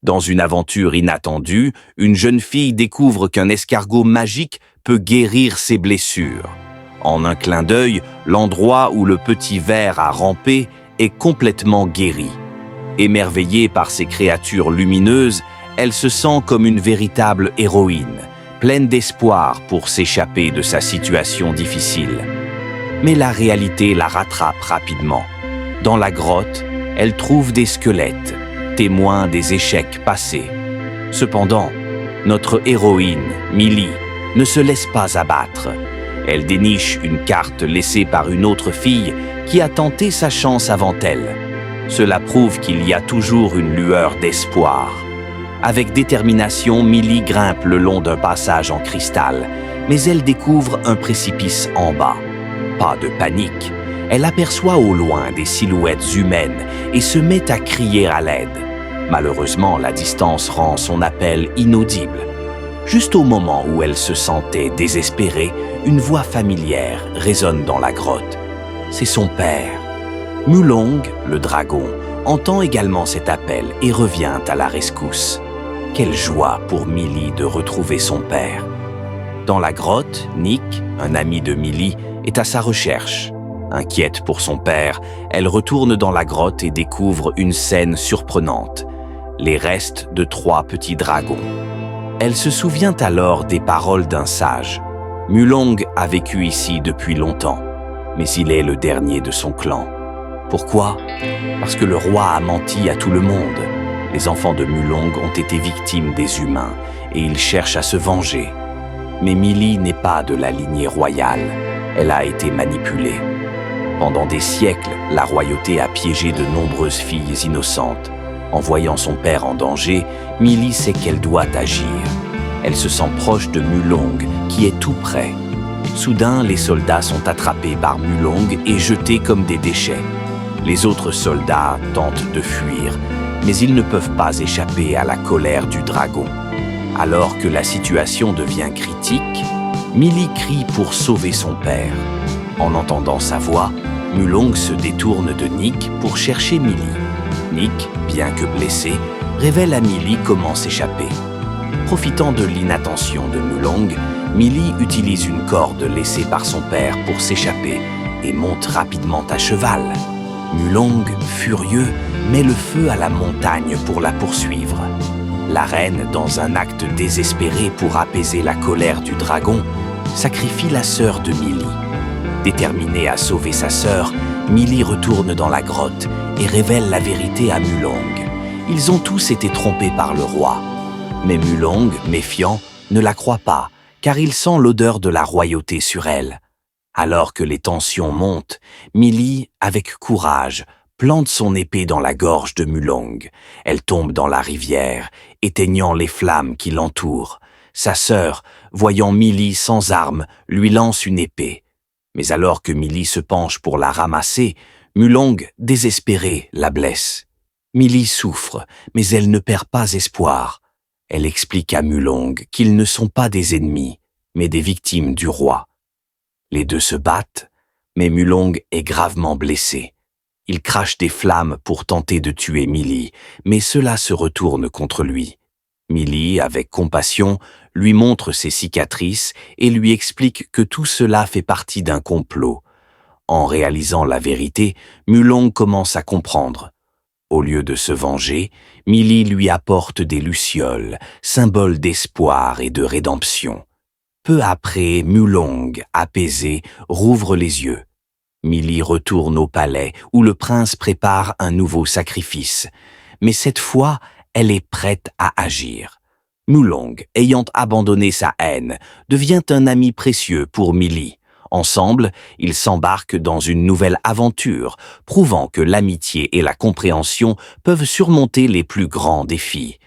Dans une aventure inattendue, une jeune fille découvre qu'un escargot magique peut guérir ses blessures. En un clin d'œil, l'endroit où le petit ver a rampé est complètement guéri. Émerveillée par ces créatures lumineuses, elle se sent comme une véritable héroïne, pleine d'espoir pour s'échapper de sa situation difficile. Mais la réalité la rattrape rapidement. Dans la grotte, elle trouve des squelettes, témoins des échecs passés. Cependant, notre héroïne, Millie, ne se laisse pas abattre. Elle déniche une carte laissée par une autre fille qui a tenté sa chance avant elle. Cela prouve qu'il y a toujours une lueur d'espoir. Avec détermination, Millie grimpe le long d'un passage en cristal, mais elle découvre un précipice en bas. Pas de panique. Elle aperçoit au loin des silhouettes humaines et se met à crier à l'aide. Malheureusement, la distance rend son appel inaudible. Juste au moment où elle se sentait désespérée, une voix familière résonne dans la grotte. C'est son père. Mulong, le dragon, entend également cet appel et revient à la rescousse. Quelle joie pour Millie de retrouver son père. Dans la grotte, Nick, un ami de Millie, est à sa recherche. Inquiète pour son père, elle retourne dans la grotte et découvre une scène surprenante. Les restes de 3 petits dragons. Elle se souvient alors des paroles d'un sage. Mulong a vécu ici depuis longtemps, mais il est le dernier de son clan. Pourquoi? Parce que le roi a menti à tout le monde. Les enfants de Mulong ont été victimes des humains et ils cherchent à se venger. Mais Millie n'est pas de la lignée royale. Elle a été manipulée. Pendant des siècles, la royauté a piégé de nombreuses filles innocentes. En voyant son père en danger, Millie sait qu'elle doit agir. Elle se sent proche de Mulong, qui est tout près. Soudain, les soldats sont attrapés par Mulong et jetés comme des déchets. Les autres soldats tentent de fuir, mais ils ne peuvent pas échapper à la colère du dragon. Alors que la situation devient critique, Millie crie pour sauver son père. En entendant sa voix, Mulong se détourne de Nick pour chercher Millie. Nick, bien que blessé, révèle à Millie comment s'échapper. Profitant de l'inattention de Mulong, Millie utilise une corde laissée par son père pour s'échapper et monte rapidement à cheval. Mulong, furieux, met le feu à la montagne pour la poursuivre. La reine, dans un acte désespéré pour apaiser la colère du dragon, sacrifie la sœur de Millie. Déterminée à sauver sa sœur, Millie retourne dans la grotte et révèle la vérité à Mulong. Ils ont tous été trompés par le roi. Mais Mulong, méfiant, ne la croit pas, car il sent l'odeur de la royauté sur elle. Alors que les tensions montent, Millie, avec courage, plante son épée dans la gorge de Mulong. Elle tombe dans la rivière, éteignant les flammes qui l'entourent. Sa sœur, voyant Millie sans arme, lui lance une épée. Mais alors que Millie se penche pour la ramasser, Mulong, désespérée, la blesse. Millie souffre, mais elle ne perd pas espoir. Elle explique à Mulong qu'ils ne sont pas des ennemis, mais des victimes du roi. Les deux se battent, mais Mulong est gravement blessé. Il crache des flammes pour tenter de tuer Millie, mais cela se retourne contre lui. Millie, avec compassion, lui montre ses cicatrices et lui explique que tout cela fait partie d'un complot. En réalisant la vérité, Mulong commence à comprendre. Au lieu de se venger, Millie lui apporte des lucioles, symbole d'espoir et de rédemption. Peu après, Mulong, apaisé, rouvre les yeux. Millie retourne au palais où le prince prépare un nouveau sacrifice. Mais cette fois, elle est prête à agir. Mulong, ayant abandonné sa haine, devient un ami précieux pour Millie. Ensemble, ils s'embarquent dans une nouvelle aventure, prouvant que l'amitié et la compréhension peuvent surmonter les plus grands défis.